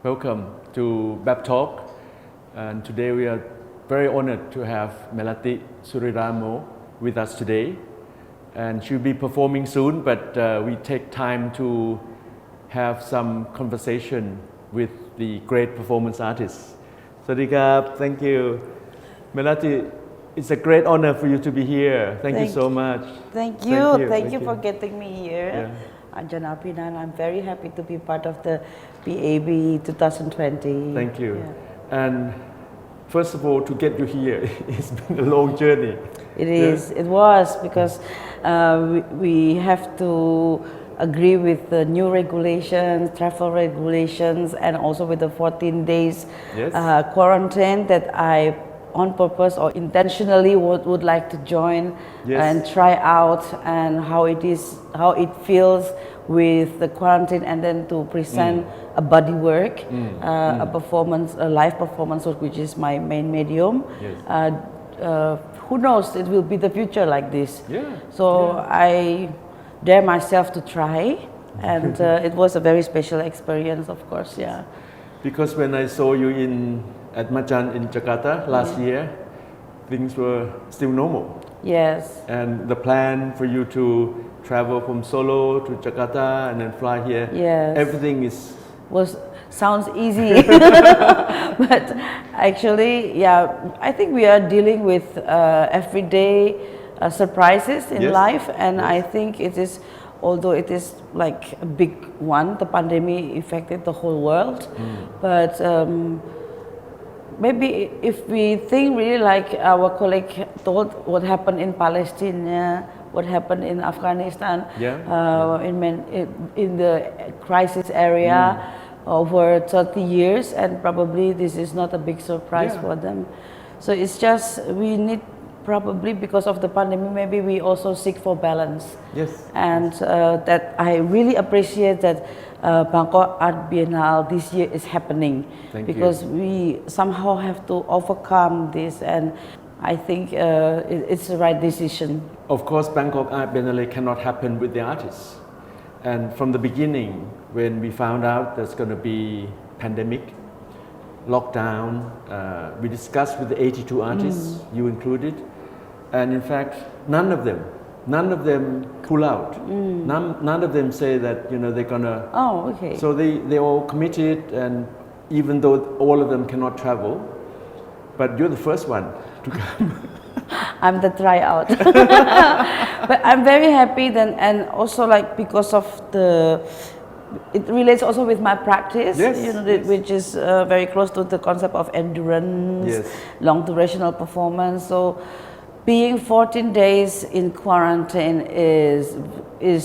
Welcome to BAB Talk, and today we are very honored to have Melati Suryodarmo with us today, and she'll be performing soon, but we take time to have some conversation with the great performance artists. Sawadee thank you. Melati, it's a great honor for you to be here. Thank you so much. Thank you for getting me here. Ajahn Apinan, I'm very happy to be part of the BAB 2020. Thank you. And first of all, to get you here, it's been a long journey. It was because we have to agree with the new regulations, travel regulations, and also with the 14 days quarantine that I on purpose or intentionally would like to join and try out, and how it feels with the quarantine, and then to present a body work, a performance, a live performance, which is my main medium. Who knows, it will be the future like this. So I dare myself to try, and it was a very special experience, of course. Because when I saw you at Macan in Jakarta last year, things were still normal. Yes. And the plan for you to travel from Solo to Jakarta and then fly here, everything sounds easy. But actually, I think we are dealing with everyday surprises in life, and I think it is, although it is like a big one, the pandemic affected the whole world, but maybe if we think really like our colleague told, what happened in Palestine, what happened in Afghanistan, in the crisis area over 30 years, and probably this is not a big surprise for them. So it's just, we need, probably because of the pandemic, maybe we also seek for balance. And that I really appreciate that Bangkok Art Biennale this year is happening, because we somehow have to overcome this, and I think it's the right decision. Of course, Bangkok Art Biennale cannot happen with the artists. And from the beginning, when we found out there's going to be pandemic, lockdown, we discussed with the 82 artists, you included, and in fact, none of them pull out. None of them say that they're gonna. So they all committed, and even though all of them cannot travel, but you're the first one to come. I'm the tryout. But I'm very happy then, and also like because of it relates also with my practice, which is very close to the concept of endurance, long durational performance. So being 14 days in quarantine is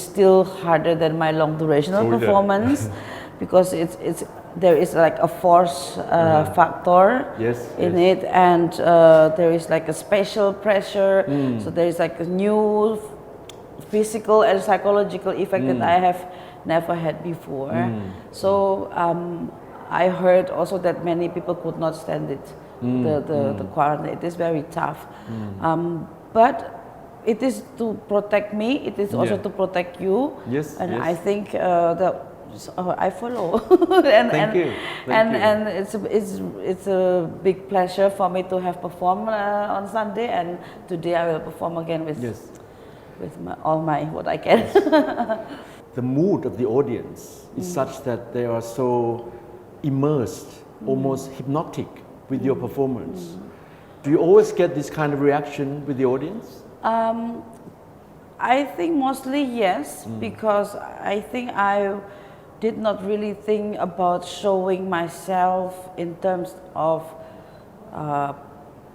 still harder than my long durational performance, because there is like a force factor in it, and there is like a special pressure. So there is like a new physical and psychological effect that I have never had before. So I heard also that many people could not stand it. The quarantine, it is very tough, but it is to protect me, it is also to protect you, and I think that I follow. Thank you. And it's a big pleasure for me to have performed on Sunday, and today I will perform again with all my what I can. The mood of the audience is such that they are so immersed, almost hypnotic with your performance. Do you always get this kind of reaction with the audience? I think mostly yes, because I think I did not really think about showing myself in terms of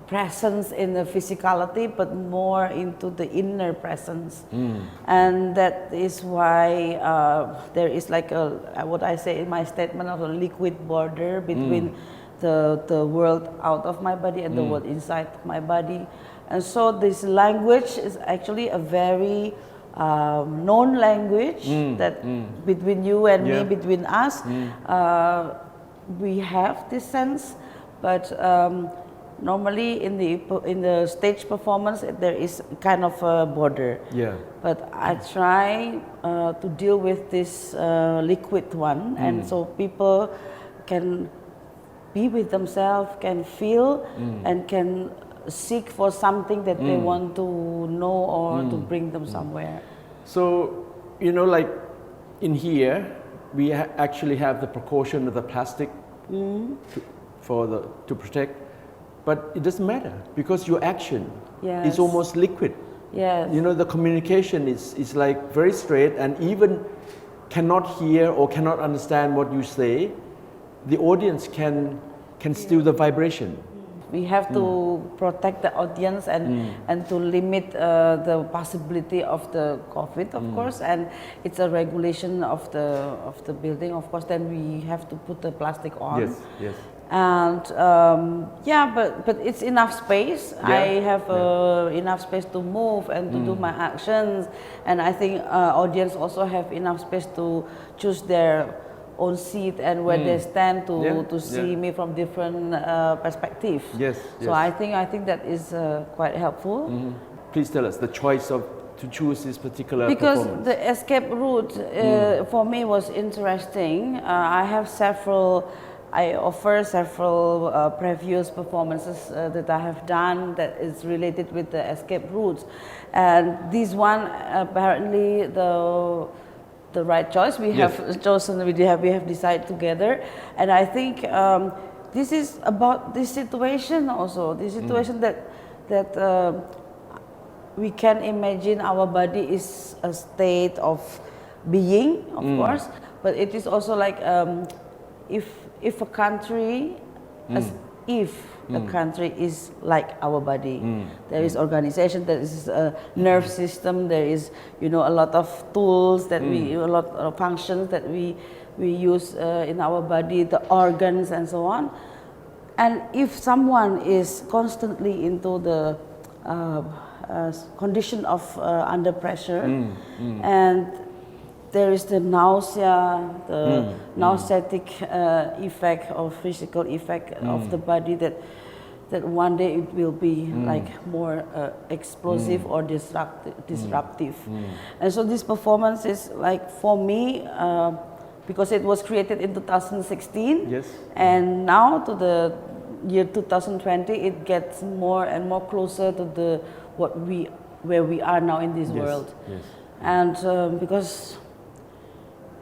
presence in the physicality, but more into the inner presence. And that is why there is like what I say in my statement of a liquid border between the world out of my body and the world inside my body. And so this language is actually a very known language that between you and me, between us, we have this sense, but normally in the stage performance there is kind of a border. But I try to deal with this liquid one, and so people can be with themselves, can feel, and can seek for something that they want to know or to bring them somewhere. So, like in here, we actually have the precaution of the plastic to protect, but it doesn't matter because your action is almost liquid. Yes. The communication is like very straight, and even cannot hear or cannot understand what you say, the audience can steal the vibration. We have to protect the audience and to limit the possibility of the COVID, of course, and it's a regulation of the building, of course. Then we have to put the plastic on. Yes, yes. And but it's enough space. I have enough space to move and to do my actions, and I think audience also have enough space to choose their own seat and where they stand to see me from different perspectives. Yes. So I think that is quite helpful. Please tell us the choice to choose this particular because performance. The escape route for me was interesting. I offer several previous performances that I have done that is related with the escape routes, and this one apparently the right choice. We have chosen. We have decided together, and I think this is about this situation also. This situation that we can imagine our body is a state of being, of course, but it is also like if a country, as if a country is like our body, there is organization, there is a nerve system, there is a lot of tools that a lot of functions that we use in our body, the organs and so on. And if someone is constantly into the condition of under pressure and there is the nausea, the nauseatic effect or physical effect of the body that one day it will be like more explosive or disruptive. And so this performance is like for me, because it was created in 2016, and now to the year 2020, it gets more and more closer to where we are now in this world. And because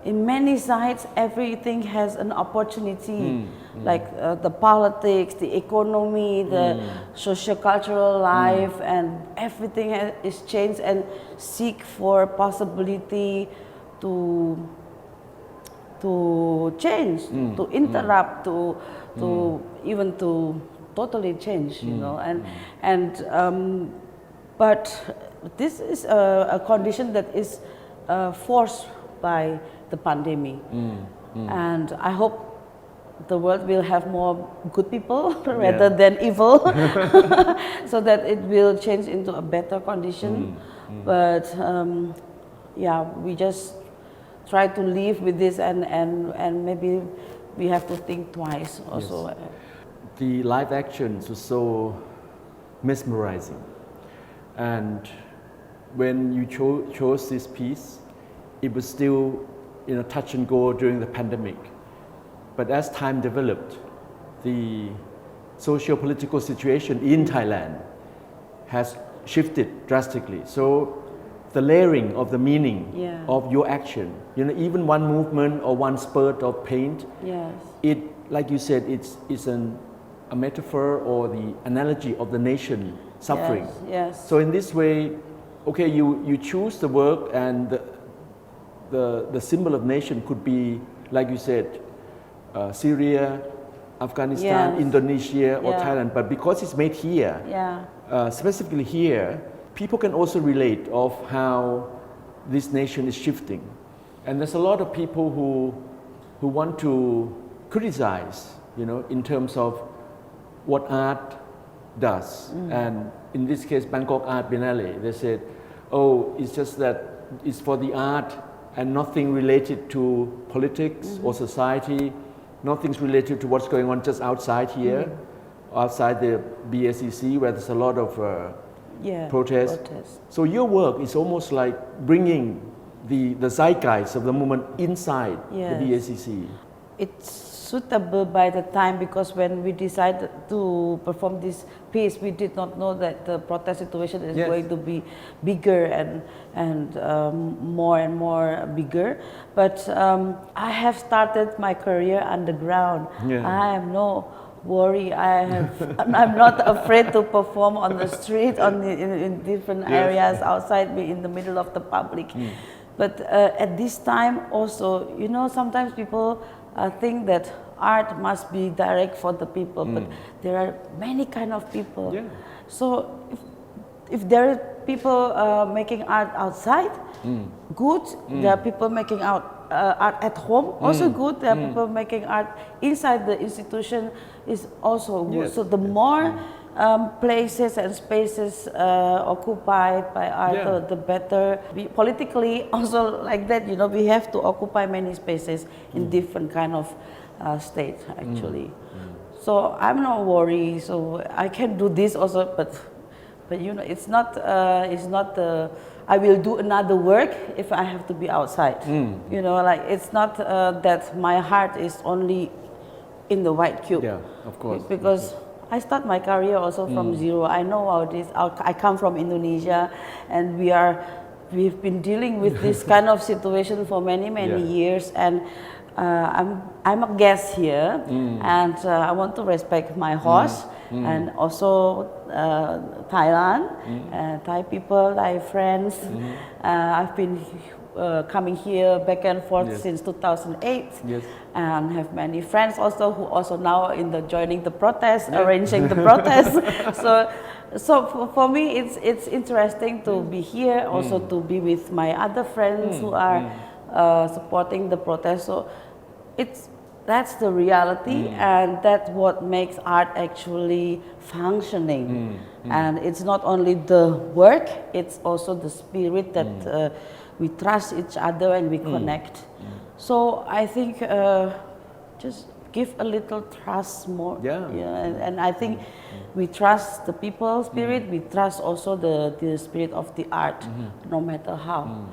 in many sides, everything has an opportunity, like the politics, the economy, the socio-cultural life, and everything is changed and seek for possibility to change, to interrupt, to even to totally change, but this is a condition that is forced by the pandemic, and I hope the world will have more good people rather than evil, so that it will change into a better condition. But we just try to live with this, and maybe we have to think twice also. The live actions were so mesmerizing, and when you chose this piece, it was still touch and go during the pandemic. But as time developed, the socio-political situation in Thailand has shifted drastically. So the layering of the meaning of your action, even one movement or one spurt of paint, it, like you said, it's a metaphor or the analogy of the nation suffering. So in this way, okay, you choose the work, and the symbol of nation could be, like you said, Syria, Afghanistan, Indonesia, or Thailand. But because it's made here, specifically here, people can also relate of how this nation is shifting. And there's a lot of people who want to criticize, in terms of what art does. And in this case, Bangkok Art Biennale, they said, it's just that it's for the art and nothing related to politics or society, nothing's related to what's going on just outside here, outside the BACC, where there's a lot of protests. So your work is almost like bringing the zeitgeist of the movement inside the BACC. it's suitable by the time, because when we decided to perform this piece, we did not know that the protest situation is going to be bigger and more and more bigger. But I have started my career underground. I have no worry. I'm not afraid to perform on the street, in different areas outside, in the middle of the public. But at this time also, sometimes people think that art must be direct for the people, but there are many kind of people. So if there are people making art outside, good. There are people making art at home, also good. There are people making art inside the institution, is also good. So the more places and spaces occupied by art, the better. Politically also like that, we have to occupy many spaces in different kind of states actually. So I'm not worried. So I can do this also, but it's not I will do another work if I have to be outside. It's not that my heart is only in the white cube. Yeah, of course. Because I start my career also from zero. I know how this. I come from Indonesia, and we've been dealing with this kind of situation for many years. And I'm a guest here, and I want to respect my host and also Thailand, Thai people, Thai friends. I've been coming here back and forth since 2008, and have many friends also who also now joining the protest, arranging the protest. So for me, it's interesting to be here, also to be with my other friends who are supporting the protest. So that's the reality, and that's what makes art actually functioning. And it's not only the work; it's also the spirit that we trust each other and we connect. So I think just give a little trust more. And I think we trust the people's spirit. We trust also the spirit of the art, no matter how.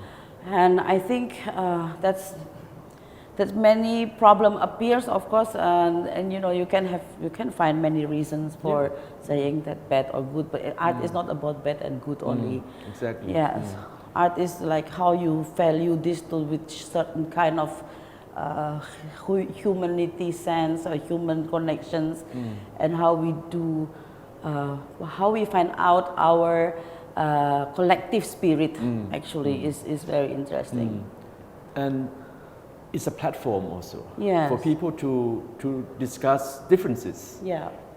And I think that many problem appears, of course, and you can find many reasons for saying that bad or good, but art is not about bad and good only. Exactly. Yes, art is like how you value this with certain kind of humanity sense or human connections, and how we do, how we find out our collective spirit actually is very interesting. And it's a platform also Yes. for people to discuss differences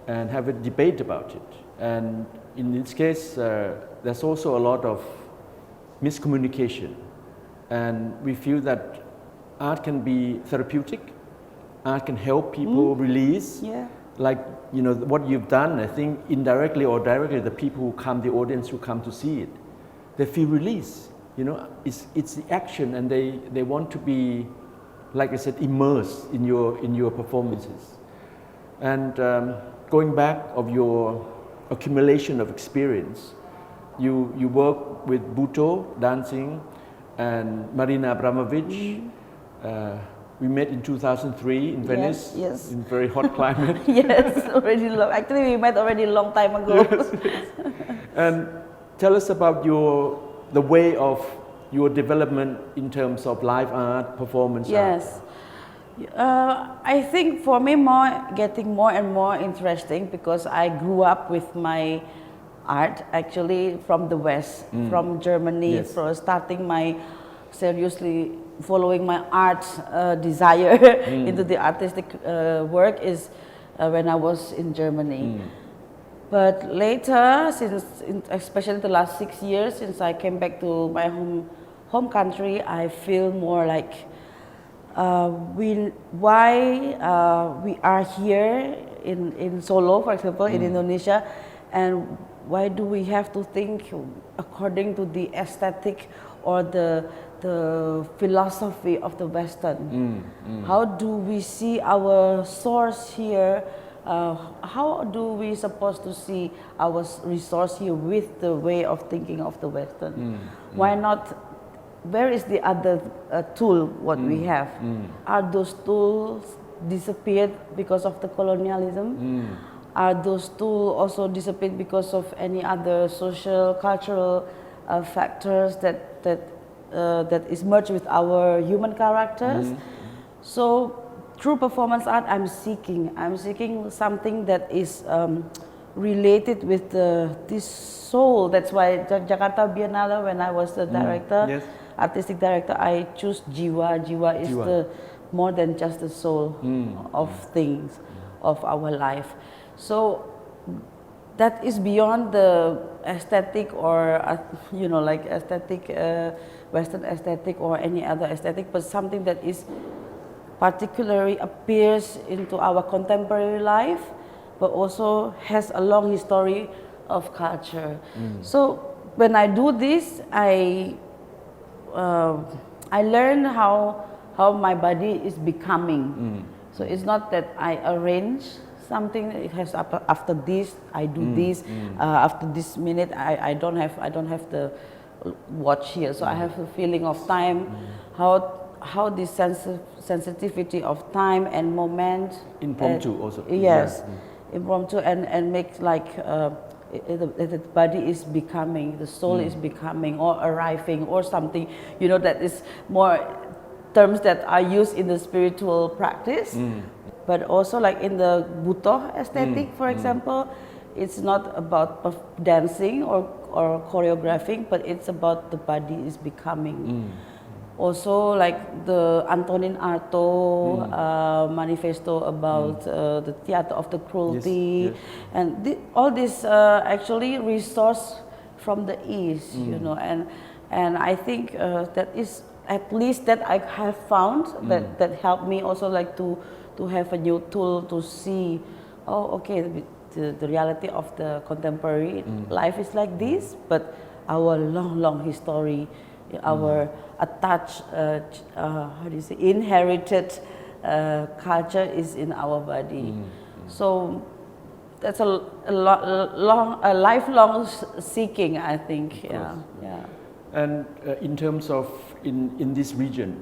and have a debate about it. And in this case, there's also a lot of miscommunication, and we feel that art can be therapeutic. Art can help people release. Like what you've done. I think indirectly or directly, the people who come, the audience who come to see it, they feel release. It's the action, and they want to be, like I said, immersed in your performances. And going back of your accumulation of experience, you work with Buto dancing and Marina Abramovic. We met in 2003 in Venice, yes. in very hot climate. Yes, already long. Actually, we met already a long time ago. And tell us about the way of your development in terms of live art, performance art. I think for me, getting more and more interesting, because I grew up with my art actually from the West, from Germany, starting my seriously following my art desire into the artistic work is when I was in Germany. But later, especially the last 6 years since I came back to my home country, I feel more like why we are here in Solo, for example, in Indonesia, and why do we have to think according to the aesthetic or the philosophy of the Western? How do we see our source here? How do we supposed to see our resource here with the way of thinking of the Western? Why not? Where is the other tool what we have? Are those tools disappeared because of the colonialism? Are those two also disappeared because of any other social, cultural factors that is merged with our human characters? So through performance art, I'm seeking something that is related with this soul. That's why Jakarta Biennale, when I was the director, artistic director, I choose jiwa. Jiwa is the more than just the soul of things, of our life. So that is beyond the aesthetic or like aesthetic, Western aesthetic or any other aesthetic, but something that is particularly appears into our contemporary life, but also has a long history of culture. So when I do this, I learn how my body is becoming. So it's not that I arrange something. It has after this I do this. After this minute I don't have the watch here. So I have a feeling of time. How this sensitivity of time and moment. Impromptu also. Yes, impromptu and makes like the body is becoming, the soul is becoming or arriving or something. That is more terms that are used in the spiritual practice. But also like in the Buddha aesthetic, for example, it's not about dancing or choreographing, but it's about the body is becoming. Also like the Antonin Artaud manifesto about the theater of the cruelty, and all this actually resource from the East, and I think that is at least that I have found that helped me also like to have a new tool to see, the reality of the contemporary life is like this, but our long history, our attached, inherited culture is in our body. So that's a lifelong seeking, I think. Yeah. And in terms of in this region,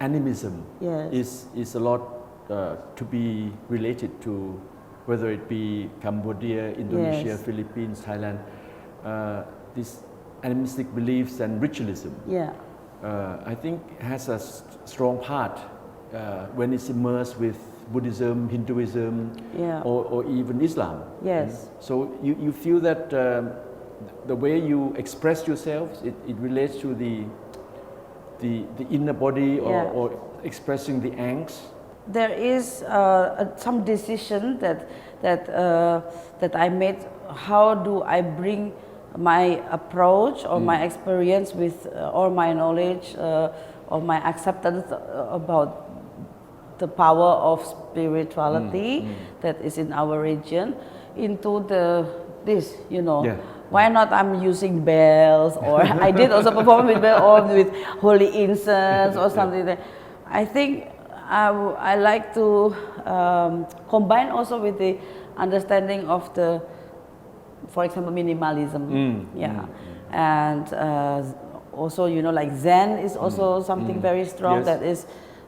animism is a lot to be related to, whether it be Cambodia, Indonesia, Philippines, Thailand. This animistic beliefs and ritualism, I think has a strong part when it's immersed with Buddhism, Hinduism, or even Islam. Yes. So you feel that the way you express yourselves, it relates to the inner body or expressing the angst. There is some decision that I made. How do I bring my approach or my experience with or my knowledge or my acceptance about the power of spirituality that is in our region into this. Why not I'm using bells, or I did also perform with bells or with holy incense or something like that. I think I like to combine also with the understanding of the, for example, minimalism. And also like Zen is also something very strong that is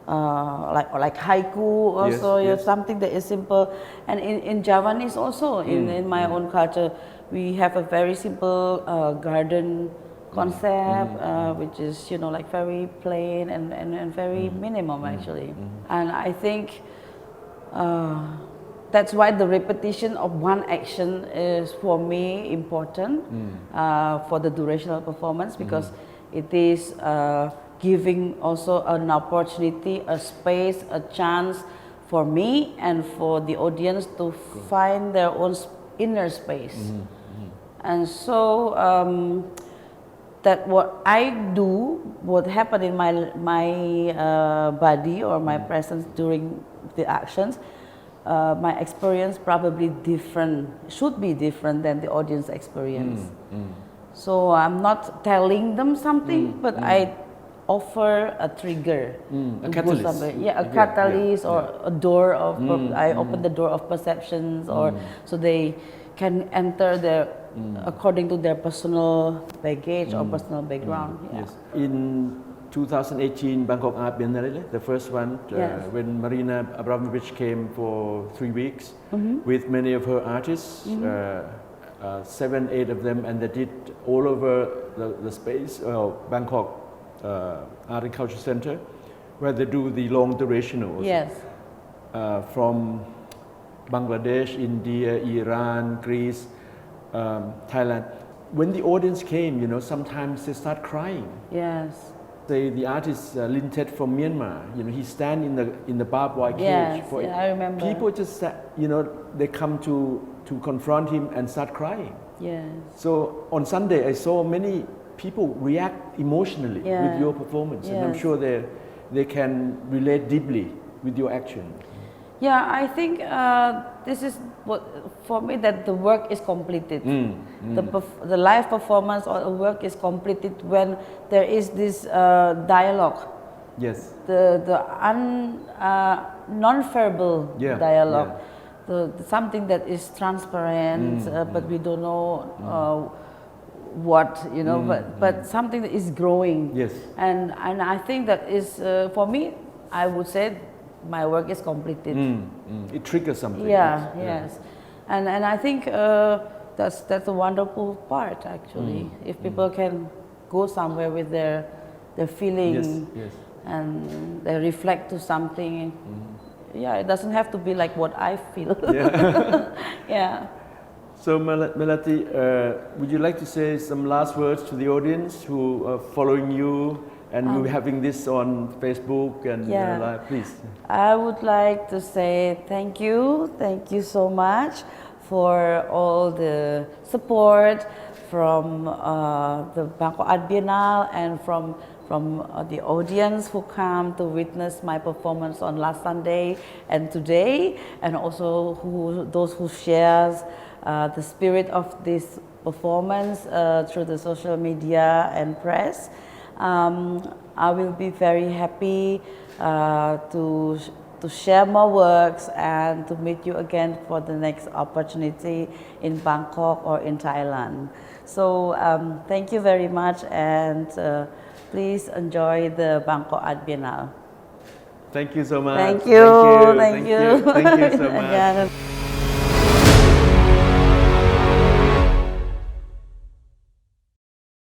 like haiku also, something that is simple. And in Javanese also, in my own culture, we have a very simple garden concept, which is like very plain and very minimum actually. And I think that's why the repetition of one action is for me important for the duration of performance, because it is giving also an opportunity, a space, a chance for me and for the audience to find their own inner space. And so that what I do, what happened in my body or my presence during the actions, my experience probably should be different than the audience experience. So I'm not telling them something, but I offer a trigger, a catalyst. A catalyst or a door of. I open the door of perceptions, or so they can enter according to their personal baggage or personal background. Yes. In 2018 Bangkok Art Biennale, the first one, when Marina Abramovich came for 3 weeks with many of her artists, 7, 8 of them, and they did all over the space, Bangkok Art and Culture Center, where they do the long durationals. Yes. From Bangladesh, India, Iran, Greece, Thailand. When the audience came, sometimes they start crying. Yes. Say the artist Lintet from Myanmar, he stand in the barbed wire cage. Yes, I remember. People just, they come to confront him and start crying. Yes. So on Sunday, I saw many people react emotionally with your performance, and I'm sure they can relate deeply with your action. Yeah, I think this is what for me that the work is completed. The live performance or the work is completed when there is this dialogue. Yes. The non-verbal dialogue. Something that is transparent, but we don't know what, but something that is growing. Yes. And I think that is for me, I would say my work is completed. It triggers something. Yes. And I think that's a wonderful part actually. If people can go somewhere with their feeling and they reflect to something. It doesn't have to be like what I feel. Yeah. So Melati, would you like to say some last words to the audience who are following you and we're having this on Facebook and live, please? I would like to say thank you so much for all the support from the Bangkok Art Biennale and from the audience who come to witness my performance on last Sunday and today, and also those who shares the spirit of this performance through the social media and press. I will be very happy to share more works and to meet you again for the next opportunity in Bangkok or in Thailand. So thank you very much, and please enjoy the Bangkok Art Biennale. Thank you so much. Thank you. Thank you so much.